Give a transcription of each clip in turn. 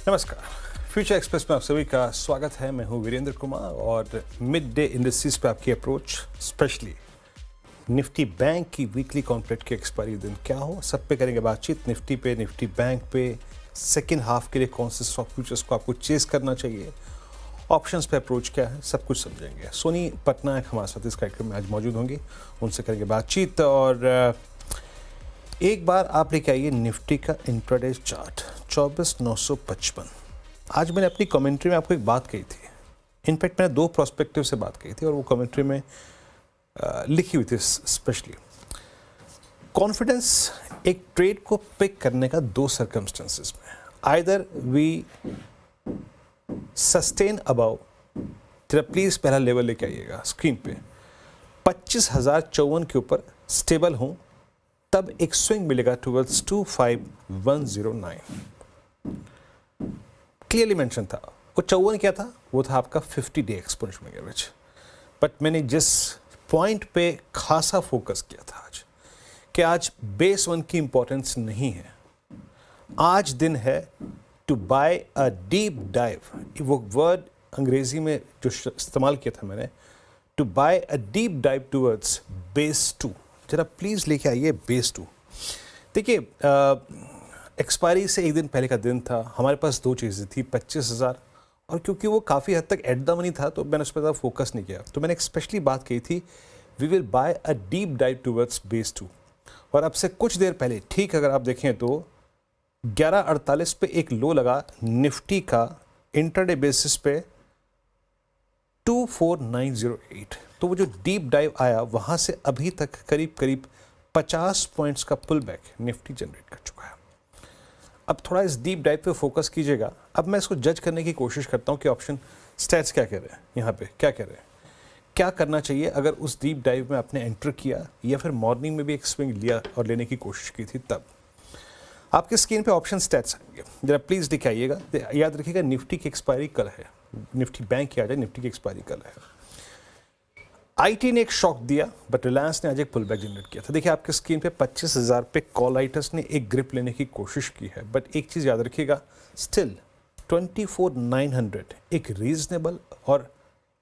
नमस्कार, future express में आप सभी का स्वागत है। मैं हूं वीरेंद्र कुमार और मिड डे इंडस्ट्रीज पे आपकी अप्रोच स्पेशली निफ्टी बैंक की वीकली कॉन्ट्रैक्ट की एक्सपायरी दिन क्या हो, सब पे करेंगे बातचीत। निफ्टी पे, निफ्टी बैंक पे सेकेंड हाफ के लिए कौन से स्टॉक फ्यूचर्स को आपको चेस करना चाहिए, ऑप्शंस पे अप्रोच क्या है, सब कुछ समझेंगे। सोनी पटनायक हमारे साथ इस कार्यक्रम में आज मौजूद होंगी, उनसे करेंगे बातचीत। और एक बार आप लेके आइए निफ्टी का इंट्राडे चार्ट 24,955। आज मैंने अपनी कमेंट्री में आपको एक बात कही थी, इनफैक्ट मैंने दो प्रोस्पेक्टिव से बात कही थी और वो कमेंट्री में लिखी हुई थी स्पेशली। कॉन्फिडेंस एक ट्रेड को पिक करने का दो सर्कमस्टेंसेस में, आइदर वी सस्टेन अबाउ, जरा प्लीज पहला लेवल लेके आइएगा स्क्रीन पे, 25,054 के ऊपर स्टेबल हूं, तब एक स्विंग मिलेगा टुवर्ड्स 25,109। क्लियरली मेंशन था। वो 54 क्या था? वो था आपका 50 डे एक्सपोनेंशियल एवरेज। बट मैंने जिस पॉइंट पे खासा फोकस किया था आज, कि आज बेस वन की इंपॉर्टेंस नहीं है, आज दिन है to buy a deep dive. वो वर्ड अंग्रेजी में जो इस्तेमाल किया था मैंने, to buy a deep dive towards base two. जरा प्लीज लेके आइए बेस टू। देखिए, एक्सपायरी से एक दिन पहले का दिन था, हमारे पास दो चीज़ें थी, 25,000, और क्योंकि वो काफ़ी हद तक एट द मनी था तो मैंने उस पर ज़्यादा फोकस नहीं किया। तो मैंने स्पेशली बात कही थी, we will buy a deep dive towards base two. और अब से कुछ देर पहले, ठीक अगर आप देखें तो 11:48 पे एक लो लगा निफ्टी का इंटरडे बेसिस पे 24,908। तो वो जो डीप डाइव आया वहां से अभी तक करीब करीब 50 पॉइंट्स का पुल बैक निफ्टी जनरेट कर चुका है। अब थोड़ा इस डीप डाइव पे फोकस कीजिएगा। अब मैं इसको जज करने की कोशिश करता हूं कि ऑप्शन स्टैट्स क्या कह रहे हैं, यहाँ पे क्या कह रहे हैं, क्या करना चाहिए अगर उस डीप डाइव में आपने एंटर किया या फिर मॉर्निंग में भी एक स्विंग लिया और लेने की कोशिश की थी। तब आपके स्क्रीन पे ऑप्शन स्टैट्स आएंगे, जरा प्लीज दिखाइएगा। याद रखिएगा निफ्टी की एक्सपायरी कल है, निफ्टी बैंक की आ जाए, निफ्टी की एक्सपायरी कल है। आईटी ने एक शॉक दिया, बट रिलायंस ने आज एक पुल बैक जनरेट किया था। देखिए आपके स्क्रीन पे 25,000 पे कॉल राइटर्स ने एक ग्रिप लेने की कोशिश की है, बट एक चीज याद रखिएगा, स्टिल 24,900 एक रीजनेबल और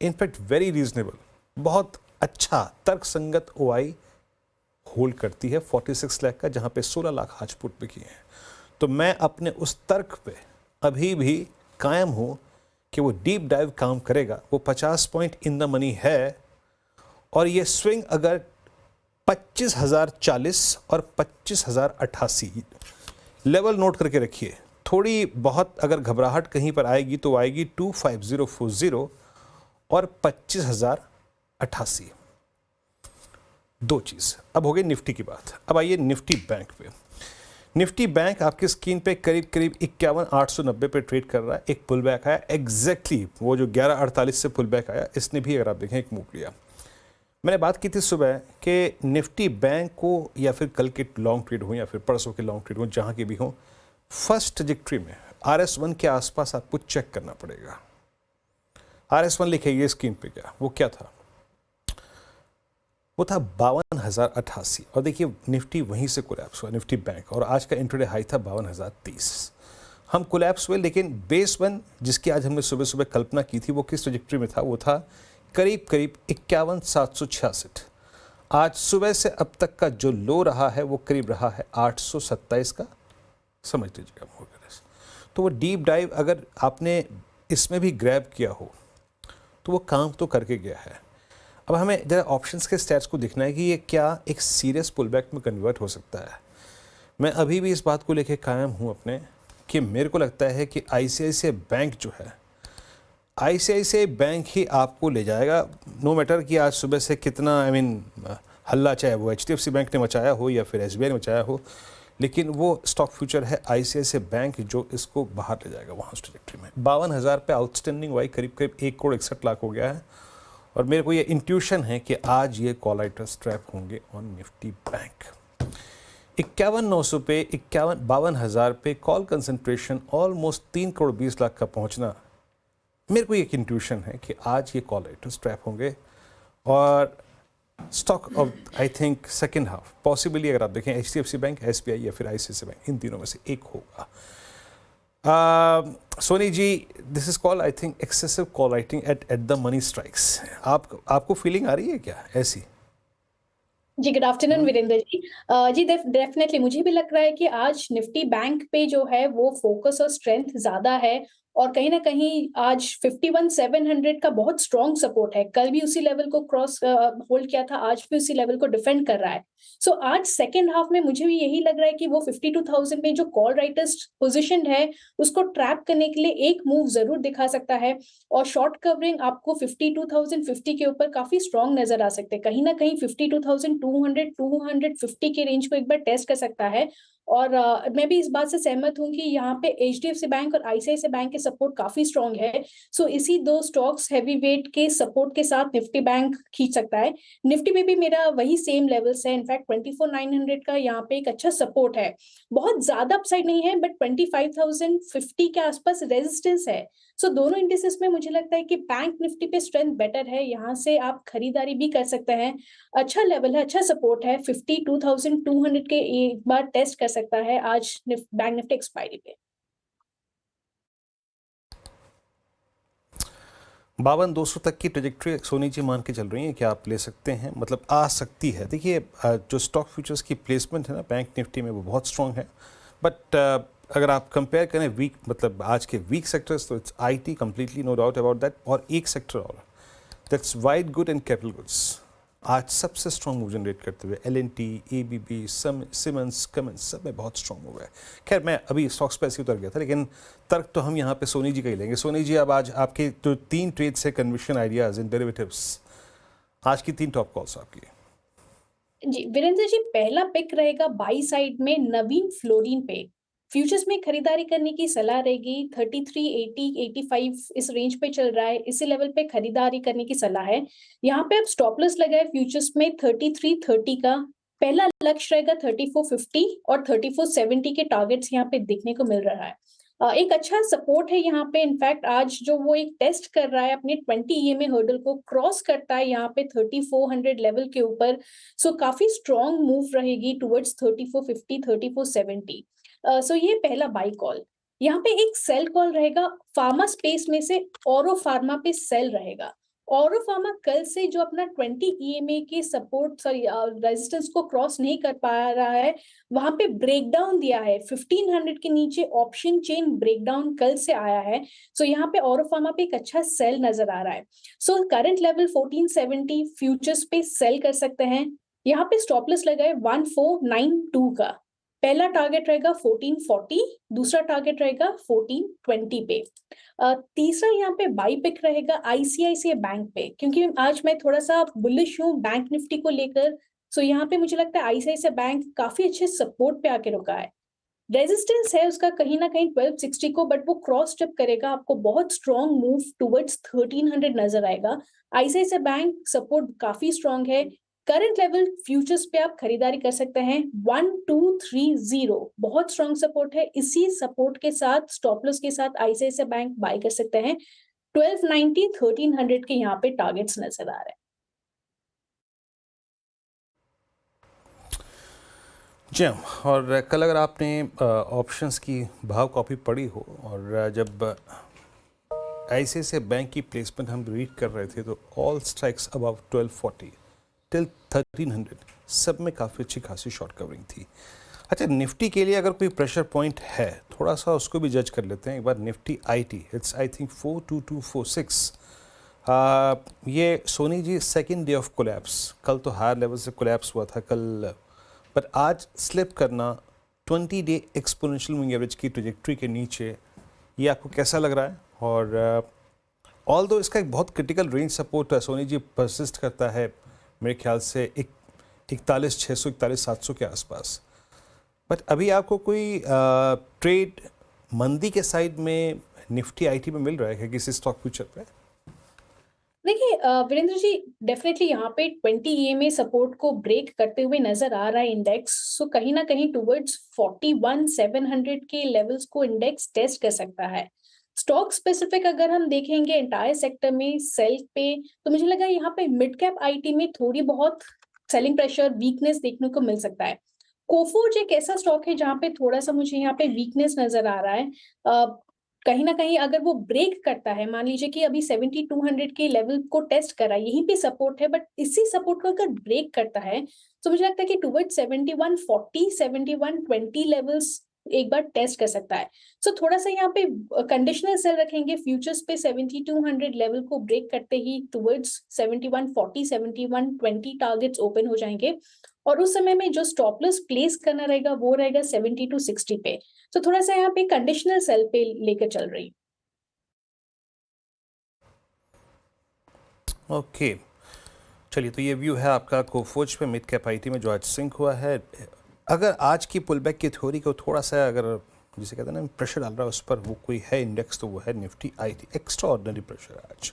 इनफैक्ट वेरी रीजनेबल, बहुत अच्छा तर्कसंगत ओआई होल्ड करती है 46 लाख का, जहां पे 16 लाख आज पुट पे किए हैं। तो मैं अपने उस तर्क पे अभी भी कायम हूं कि वो डीप डाइव काम करेगा। वो 50 पॉइंट इन द मनी है, और ये स्विंग अगर 25,040 और 25,088 लेवल नोट करके रखिए। थोड़ी बहुत अगर घबराहट कहीं पर आएगी तो आएगी 25,040 और 25,088। दो चीज। अब हो गई निफ्टी की बात। अब आइए निफ्टी बैंक पे। निफ्टी बैंक आपकी स्क्रीन पे करीब करीब 51,890 पे ट्रेड कर रहा है। एक पुल बैक आया एग्जैक्टली वो जो 11:48 से पुल बैक आया, इसने भी अगर आप देखें एक मूव लिया। मैंने बात की थी सुबह कि निफ्टी बैंक को या फिर कल के लॉन्ग ट्रेड हो या फिर परसों के लॉन्ग ट्रेड हो, जहां के भी हो, फर्स्ट ट्रैजेक्टरी में RS1 के आसपास आपको चेक करना पड़ेगा। RS1 लिखिए स्क्रीन पे, वो क्या था? वो था 52,088। और देखिए निफ्टी वहीं से कोलैप्स हुआ, निफ्टी बैंक, और आज का इंट्राडे हाई था 52,030। हम कोलैप्स हुए, लेकिन बेस वन जिसकी आज हमने सुबह सुबह कल्पना की थी वो किस ट्रैजेक्टरी में था? वो था करीब करीब 51,766। आज सुबह से अब तक का जो लो रहा है वो करीब रहा है 827 का, समझ लीजिएगा। तो वो डीप डाइव अगर आपने इसमें भी ग्रैब किया हो तो वो काम तो करके गया है। अब हमें जरा ऑप्शंस के स्टैट्स को देखना है कि ये क्या एक सीरियस पुलबैक में कन्वर्ट हो सकता है। मैं अभी भी इस बात को लेके कायम हूँ अपने, कि मेरे को लगता है कि ICICI बैंक जो है, ICICI बैंक ही आपको ले जाएगा। नो मैटर कि आज सुबह से कितना हल्ला, चाहे वो HDFC बैंक ने मचाया हो या फिर SBI ने मचाया हो, लेकिन वो स्टॉक फ्यूचर है ICICI बैंक जो इसको बाहर ले जाएगा वहाँ उस ट्रैजेक्टरी में। 52,000 पे आउटस्टैंडिंग वाई करीब करीब 1,61,00,000 हो गया है, और मेरे को ये इंट्यूशन है कि आज ये कॉल राइटर्स ट्रैप होंगे ऑन निफ्टी बैंक। 51,900 पे 52,000 पे कॉल कंसंट्रेशन ऑलमोस्ट 3,20,00,000 का पहुंचना, मेरे को एक इंट्यूशन है कि आज ये कॉल राइटर्स ट्रैप होंगे। और stock of I think second half possibly अगर आप देखें HDFC बैंक, SBI या फिर ICICI बैंक, इन तीनों में से एक होगा। Soni ji, this is called I think excessive call writing at the money strikes. आपको फीलिंग आ रही है क्या ऐसी? जी, गुड आफ्टरनून वीरेंद्र जी। जी, डेफिनेटली मुझे भी लग रहा है कि आज निफ्टी बैंक पे जो है वो फोकस और स्ट्रेंथ ज़्यादा है, और कहीं न कहीं आज 51,700 का बहुत स्ट्रॉन्ग सपोर्ट है। कल भी उसी लेवल को क्रॉस होल्ड किया था, आज भी उसी लेवल को डिफेंड कर रहा है। सो आज सेकंड हाफ में मुझे भी यही लग रहा है कि वो 52,000 में जो कॉल राइटर्स पोज़ीशन्ड है, उसको ट्रैप करने के लिए एक मूव ज़रूर दिखा सकता है, और शॉर्ट कवरिंग आपको 52,050 के ऊपर काफ़ी स्ट्रॉन्ग नज़र आ सकते हैं। कहीं न कहीं 52,200 250 के रेंज को एक बार टेस्ट कर सकता है, और मैं भी इस बात से सहमत हूँ कि यहाँ पे एचडीएफसी बैंक और आईसीआईसीआई बैंक के सपोर्ट काफ़ी स्ट्रॉन्ग है। सो इसी 2 स्टॉक्स हेवीवेट के सपोर्ट के साथ निफ्टी बैंक खींच सकता है। निफ्टी में भी मेरा वही सेम लेवल्स है, इनफैक्ट 24,900 का यहाँ पे एक अच्छा सपोर्ट है। बहुत ज़्यादा अपसाइड नहीं है, बट 25,050 के आसपास रेजिस्टेंस है। सो दोनों इंडिसेस में मुझे लगता है कि बैंक निफ्टी पे स्ट्रेंथ बेटर है, यहाँ से आप खरीदारी भी कर सकते हैं। अच्छा लेवल है, अच्छा सपोर्ट है, 52,200 के एक बार टेस्ट कर सकता है आज बैंक निफ्टी एक्सपायरी पे। 52,200 तक की ट्रेजेक्ट्री सोनी जी मान के चल रही है कि आप ले सकते हैं, मतलब आ सकती है। देखिए, जो स्टॉक फ्यूचर्स की प्लेसमेंट है ना बैंक निफ्टी में, वो बहुत स्ट्रांग है। बट अगर आप कंपेयर करें वीक, मतलब आज के वीक सेक्टर्स, तो it's IT completely, no doubt about that. और एक सेक्टर और, that's white good and capital goods, आज सबसे स्ट्रॉन्ग मूव जनरेट करते हुए एल&टी, एबीबी, सिमंस, कमेंस, सब में बहुत स्ट्रॉन्ग मूव है। खैर, मैं अभी स्टॉक्स पे ऐसे उतर गया था, लेकिन तर्क तो हम यहाँ पे सोनी जी का ही लेंगे। सोनी जी, अब आज आपके जो 3 ट्रेड्स है कन्विक्शन आइडियाज इन डेरिवेटिव्स, आज की 3 टॉप कॉल्स आपकी। जी, वीरेंद्र जी, पहला पिक रहेगा बाई साइड में नवीन फ्लोरिन पे। फ्यूचर्स में खरीदारी करने की सलाह रहेगी। 3380 85 इस रेंज पे चल रहा है, इसी लेवल पे खरीदारी करने की सलाह है। यहाँ पे आप स्टॉप लॉस लगाए फ्यूचर्स में 3330 का। पहला लक्ष्य रहेगा 3450, और 3470 के टारगेट्स यहाँ पे देखने को मिल रहा है। एक अच्छा सपोर्ट है यहाँ पे, इनफैक्ट आज जो वो एक टेस्ट कर रहा है अपने 20 ईएमए हर्डल को क्रॉस करता है यहाँ पे 3400 लेवल के ऊपर। सो काफी स्ट्रॉन्ग मूव रहेगी टुवर्ड्स 3450 3470। सो ये पहला बाई कॉल। यहाँ पे एक सेल कॉल रहेगा फार्मा स्पेस में से, औरो फार्मा पे सेल रहेगा। औरो फार्मा कल से जो अपना 20 ईएमए के सपोर्ट सॉरी रेजिस्टेंस को क्रॉस नहीं कर पा रहा है, वहां पे ब्रेकडाउन दिया है 1500 के नीचे, ऑप्शन चेन ब्रेकडाउन कल से आया है। सो यहाँ पे औरो फार्मा पे एक अच्छा सेल नजर आ रहा है। सो करंट लेवल 1470 फ्यूचर्स पे सेल कर सकते हैं। यहाँ पे स्टॉप लॉस लगाए 1492 का। पहला टारगेट रहेगा 1440, दूसरा टारगेट रहेगा 1420 पे। तीसरा यहाँ पे बाई पिक रहेगा आईसीआईसीआई बैंक पे, क्योंकि आज मैं थोड़ा सा बुलिश हूँ बैंक निफ्टी को लेकर। सो यहाँ पे मुझे लगता है आईसीआईसीआई बैंक काफी अच्छे सपोर्ट पे आके रुका है। रेजिस्टेंस है उसका कहीं ना कहीं 1260 को, बट वो क्रॉस स्टेप करेगा, आपको बहुत स्ट्रॉन्ग मूव टुवर्ड्स 1300 नजर आएगा। आईसीआईसीआई बैंक सपोर्ट काफी स्ट्रॉन्ग है। करंट लेवल फ्यूचर्स पे आप खरीदारी कर सकते हैं 1230, बहुत स्ट्रॉन्ग सपोर्ट है। इसी सपोर्ट के साथ स्टॉप लॉस के साथ आईसीआईसीआई बैंक बाय कर सकते हैं। 1290 1300 के यहाँ पे टारगेट्स नजर आ रहे हैं। जी हाँ, और कल अगर आपने ऑप्शंस की भाव कॉपी पढ़ी हो, और जब आईसीआईसीआई बैंक की प्लेसमेंट हम रीड कर रहे थे, तो ऑल स्ट्राइक्स अबव 1240 टिल 1300, सब में काफ़ी अच्छी खासी शॉर्ट कवरिंग थी। अच्छा, निफ्टी के लिए अगर कोई प्रेशर पॉइंट है, थोड़ा सा उसको भी जज कर लेते हैं एक बार। Nifty IT, it's I think 42246। ये Soni ji second day of collapse, कल तो हायर लेवल से कोलैप्स हुआ था कल, पर आज स्लिप करना 20 डे एक्सपोनेंशियल मूविंग एवरेज की ट्रेजेक्ट्री के नीचे, ये आपको कैसा लग रहा है? और ऑल दो इसका एक बहुत critical range support Soni ji persist करता है मेरे ख्याल से 41,600 41,700 के आसपास। बट अभी आपको कोई ट्रेड मंदी के साइड में निफ्टी आईटी में मिल रहा है किसी स्टॉक फ्यूचर पे? देखिए वीरेंद्र जी, डेफिनेटली यहाँ पे 20 ईएमए सपोर्ट को ब्रेक करते हुए नजर आ रहा है इंडेक्स। सो कहीं ना कहीं टुवर्ड्स 41,700 के लेवल्स को इंडेक्स टेस्ट कर सकता है। स्टॉक स्पेसिफिक अगर हम देखेंगे एंटायर सेक्टर में सेल पे, तो मुझे लगा यहाँ पे मिड कैप आईटी में थोड़ी बहुत सेलिंग प्रेशर वीकनेस देखने को मिल सकता है। कोफोर्ज एक ऐसा स्टॉक है जहाँ पे थोड़ा-सा मुझे यहाँ पे वीकनेस नज़र आ रहा है। कहीं न कहीं अगर वो ब्रेक करता है, मान लीजिए कि अभी 7200 के लेवल को टेस्ट करा, यहीं पे सपोर्ट है, बट इसी सपोर्ट को अगर ब्रेक करता है, तो मुझे लगता है कि टुवर्ड्स 7140, 7120 लेवल्स एक बार टेस्ट कर सकता है। सो थोड़ा-सा यहाँ पे कंडीशनल सेल रखेंगे फ्यूचर्स पे 7200 लेवल को ब्रेक करते ही टुवर्ड्स 7140, 7120 टारगेट्स ओपन हो जाएँगे और उस समय में जो स्टॉप लॉस प्लेस करना रहेगा वो रहेगा 70 टू 60 पे। तो थोड़ा-सा यहाँ पे कंडीशनल सेल पे लेकर चल रही हूँ। ओके, चलिए, तो ये व्यू है आपका कोफोर्ज पे मिड कैप आईटी में जो आज सिंक हुआ है। अगर आज की पुल बैक की थ्योरी को थोड़ा सा अगर जिसे कहते हैं ना प्रेशर डाल रहा है उस पर वो कोई है इंडेक्स, तो वो है Nifty IT. Extra ordinary pressure आज।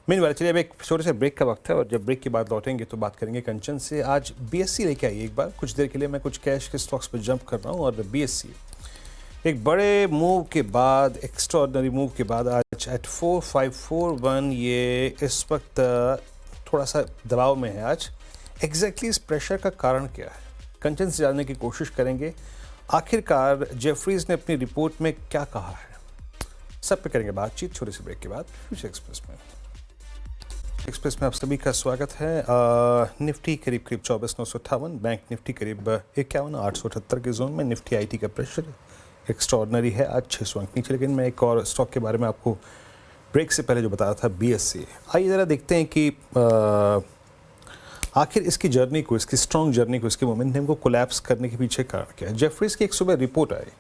मीनवाइल चलिए, अब एक छोटे से ब्रेक का वक्त है और जब ब्रेक के बाद लौटेंगे तो बात करेंगे कंचन से। आज बीएससी लेके आई एक बार, कुछ देर के लिए मैं कुछ कैश के स्टॉक्स पर जंप कर रहा हूँ और बीएससी एक बड़े मूव के बाद, एक्स्ट्रा ऑर्डिनरी मूव के बाद आज एट 4541 ये इस वक्त थोड़ा सा दबाव में है। आज एग्जैक्टली इस प्रेशर का कारण क्या है, कंचन से जानने की कोशिश करेंगे। आखिरकार जेफरीज ने अपनी रिपोर्ट में क्या कहा है, सब पे करेंगे बातचीत छोटे से ब्रेक के बाद फ्यूचर एक्सप्रेस में। एक्सप्रेस में आप सभी का स्वागत है। निफ्टी करीब 24,958, बैंक निफ्टी करीब 51,878 के जोन में। निफ्टी आईटी का प्रेशर एक्स्ट्रा ऑर्डिनरी है, आज 600 अंक नीचे। लेकिन मैं एक और स्टॉक के बारे में आपको ब्रेक से पहले जो बताया था, बीएससी। आइए ज़रा देखते हैं कि आखिर इसकी जर्नी को, इसकी स्ट्रॉन्ग जर्नी को, इसके मोमेंटम को कोलैप्स करने के पीछे कारण क्या है। जेफरीज की एक सुबह रिपोर्ट आई,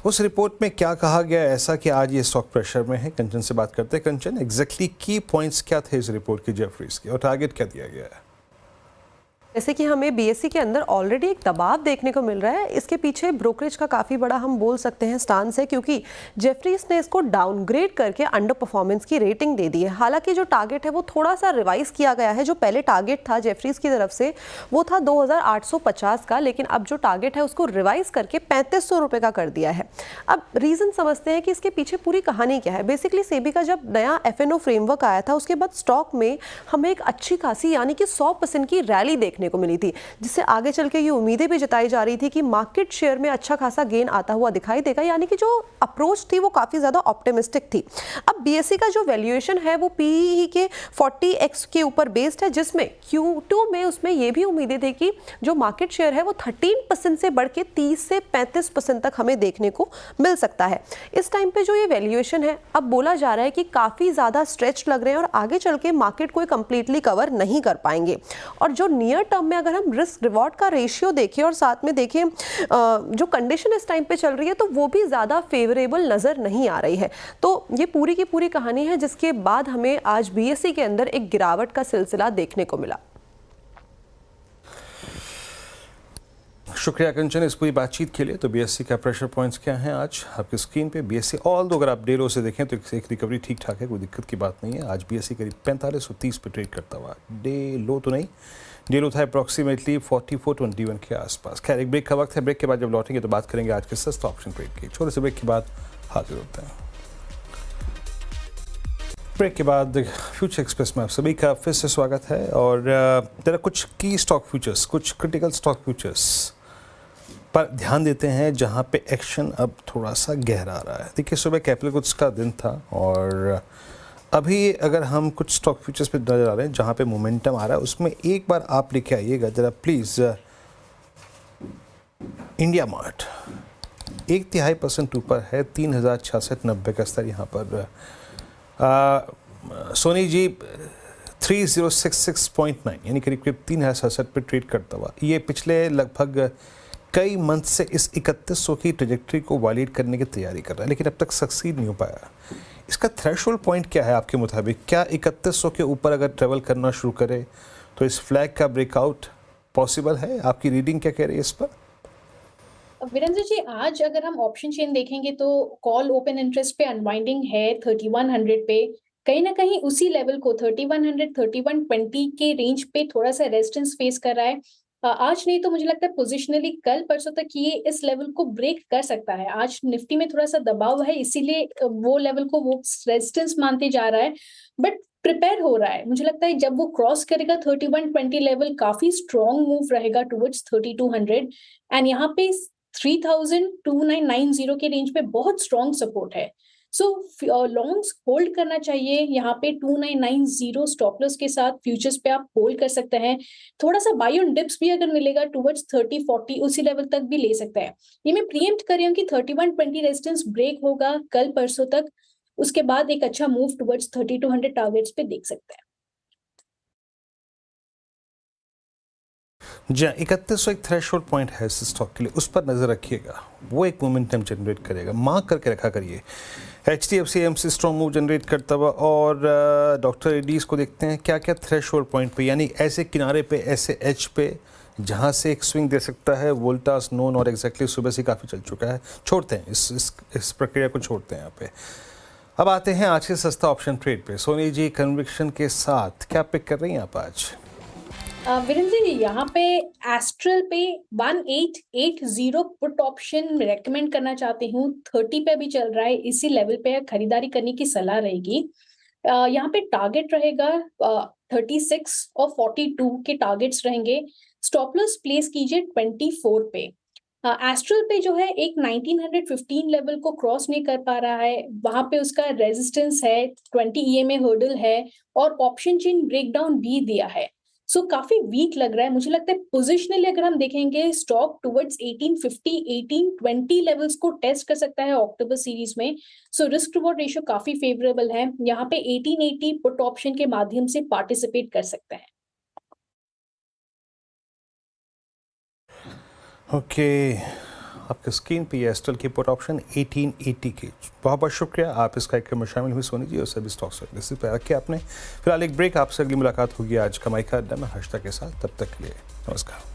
उस रिपोर्ट में क्या कहा गया ऐसा कि आज ये स्टॉक प्रेशर में है। कंचन से बात करते हैं। कंचन, एग्जैक्टली की पॉइंट्स क्या थे इस रिपोर्ट की जेफरीज की और टारगेट क्या दिया गया है? जैसे कि हमें बीएससी के अंदर ऑलरेडी एक दबाव देखने को मिल रहा है। इसके पीछे ब्रोकरेज का काफ़ी बड़ा हम बोल सकते हैं स्टांस है, क्योंकि जेफरीज ने इसको डाउनग्रेड करके अंडर परफॉर्मेंस की रेटिंग दे दी है। हालांकि जो टारगेट है वो थोड़ा सा रिवाइज किया गया है। जो पहले टारगेट था जेफरीज की तरफ से वो था 2850 का, लेकिन अब जो टारगेट है उसको रिवाइज करके 3500 रुपये का कर दिया है। अब रीज़न समझते हैं कि इसके पीछे पूरी कहानी क्या है। बेसिकली सेबी का जब नया एफएनओ फ्रेमवर्क आया था उसके बाद स्टॉक में हमें एक अच्छी खासी यानी कि 100% की रैली देखने को मिली थी, जिससे आगे चल के ये उम्मीदें भी जताई जा रही थी कि मार्केट शेयर में अच्छा खासा गेन आता हुआ दिखाई देगा। यानी कि जो अप्रोच थी वो काफी ज्यादा ऑप्टिमिस्टिक थी। अब बीएससी का जो वैल्यूएशन है वो पीई के 40x के ऊपर बेस्ड है, जिसमें Q2 में उसमें ये भी उम्मीदें थी कि जो मार्केट शेयर है वो 13% से बढ़ के 30 से 35% तक हमें देखने को मिल सकता है। इस टाइम पे जो ये वैल्यूएशन है, अब बोला जा रहा है कि काफी ज्यादा स्ट्रेच लग रहे हैं और आगे चल के मार्केट को कंप्लीटली कवर नहीं कर पाएंगे। और जो नियर टर्म में अगर हम रिस्क रिवॉर्ड का रेशियो देखें और साथ में देखें जो कंडीशन इस टाइम पे चल रही है, तो वो भी ज़्यादा फेवरेबल नज़र नहीं आ रही है। तो ये पूरी की पूरी कहानी है, जिसके बाद हमें आज बीएससी के अंदर एक गिरावट का सिलसिला देखने को मिला। शुक्रिया कंचन इस पूरी बातचीत के लिए। तो बीएससी का प्रेशर पॉइंट्स क्या हैं आज आपकी स्क्रीन पे। बीएससी ऑल दो अगर आप डे लो से देखें तो एक रिकवरी ठीक ठाक है, कोई दिक्कत की बात नहीं है। आज बीएससी करीब 4530 पे ट्रेड करता हुआ, डे लो तो नहीं, डे लो था अप्रॉक्सीमेटली 4421 के आसपास। खैर, एक ब्रेक का वक्त है, ब्रेक के बाद जब लौटेंगे तो बात करेंगे आज के सस्ता ऑप्शन ट्रेड की। छोटे से ब्रेक के बाद हाजिर होते हैं। ब्रेक के बाद फ्यूचर एक्सप्रेस में आप सभी का फिर से स्वागत है। और जरा कुछ की स्टॉक फ्यूचर्स, कुछ क्रिटिकल स्टॉक फ्यूचर्स पर ध्यान देते हैं जहां पे एक्शन अब थोड़ा सा गहरा आ रहा है। देखिए, सुबह कैपिटल गुड्स का दिन था और अभी अगर हम कुछ स्टॉक फ्यूचर्स पे नजर आ रहे हैं जहां पे मोमेंटम आ रहा है, उसमें एक बार आप लेके आइएगा जरा प्लीज़। इंडिया मार्ट 1/3% ऊपर है, 3066.90 का स्तर यहाँ पर। सोनी जी 3066.9 यानी करीब करीब 3067 पे ट्रेड करता हुआ। ये पिछले लगभग कई मंथ से इस 3100 की ट्रेजेक्ट्री को वायलेट करने की तैयारी कर रहा है, लेकिन अब तक सक्सीड नहीं हो पाया। इसका थ्रेशोल्ड पॉइंट क्या है आपके मुताबिक? क्या 3100 के ऊपर अगर ट्रेवल करना शुरू करे तो इस फ्लैग का ब्रेकआउट पॉसिबल है? आपकी रीडिंग क्या कह रही है इस पर? वीरेंद्र जी, आज अगर हम ऑप्शन चेन देखेंगे तो कॉल ओपन इंटरेस्ट पे अनवाइंडिंग है 3100 पे। कहीं ना कहीं उसी लेवल को 3100 3120 के रेंज पे थोड़ा सा रेजिस्टेंस फेस कर रहा है। आज नहीं तो मुझे लगता है पोजिशनली कल परसों तक ये इस लेवल को ब्रेक कर सकता है। आज निफ्टी में थोड़ा सा दबाव है, इसीलिए वो लेवल को वो रेजिस्टेंस मानते जा रहा है। बट प्रिपेयर हो रहा है। मुझे लगता है जब वो क्रॉस करेगा 3120 लेवल, काफी स्ट्रॉन्ग मूव रहेगा टुवर्ड्स 3200 एंड यहाँ पे 3000-2990 के रेंज पे बहुत स्ट्रॉन्ग सपोर्ट है। सो लॉन्ग्स होल्ड करना चाहिए यहाँ पे 2990 स्टॉप लॉस के साथ। फ्यूचर्स पे आप होल्ड कर सकते हैं। थोड़ा सा बाय ऑन डिप्स भी अगर मिलेगा टुवर्ड्स 3040 उसी लेवल तक भी ले सकते हैं। ये मैं प्रीएम्प्ट कर रही हूँ कि 3120 रेजिस्टेंस ब्रेक होगा कल परसों तक, उसके बाद एक अच्छा मूव टुवर्ड्स 3200 टारगेट्स पे देख सकते हैं। जी 3100 एक थ्रेशोल्ड पॉइंट है इस स्टॉक के लिए, उस पर नज़र रखिएगा, वो एक मोमेंटम जनरेट करेगा, मार्क करके रखा करिए। HDFC AMC strong move generate करता हुआ, और डॉक्टर रेड्डीज को देखते हैं क्या क्या थ्रेशोल्ड पॉइंट पे, यानी ऐसे किनारे पे, ऐसे एज पे जहाँ से एक स्विंग दे सकता है। वोल्टास नोन और एग्जैक्टली सुबह से काफ़ी चल चुका है, छोड़ते हैं इस प्रक्रिया को, छोड़ते हैं यहाँ पे। अब आते हैं आज के सस्ता ऑप्शन ट्रेड पे। सोनी जी कन्विक्शन के साथ क्या पिक कर रही हैं आप आज? वीरेंद्र जी यहाँ पे एस्ट्रल पे 1880 पुट ऑप्शन रेकमेंड करना चाहती हूँ। 30 पे भी चल रहा है, इसी लेवल पे खरीदारी करने की सलाह रहेगी। यहाँ पे टारगेट रहेगा 36 और 42 के टारगेट्स रहेंगे। स्टॉप लॉस प्लेस कीजिए 24 पे। एस्ट्रल पे जो है एक 1915 लेवल को क्रॉस नहीं कर पा रहा है, वहां पे उसका रेजिस्टेंस है, 20 EMA हर्डल है और ऑप्शन चेन ब्रेकडाउन भी दिया है। सो काफी वीक लग रहा है। मुझे लगता है पोजिशनली अगर हम देखेंगे स्टॉक टुवर्ड्स 1850 1820 लेवल्स को टेस्ट कर सकता है अक्टूबर सीरीज में। सो रिस्क रिवॉर्ड रेशियो काफी फेवरेबल है, यहाँ पे 1880 पुट ऑप्शन के माध्यम से पार्टिसिपेट कर सकते हैं। ओके, आपके स्क्रीन पे एस्ट्रल की पुट ऑप्शन 1880 की। बहुत बहुत शुक्रिया, आप इस कार्यक्रम में शामिल हुई सोनी जी, और सभी स्टॉक्स इसी पर रखे आपने। फिलहाल एक ब्रेक, आपसे अगली मुलाकात होगी आज कमाई का अड्डा में हर्षता के साथ। तब तक के लिए नमस्कार।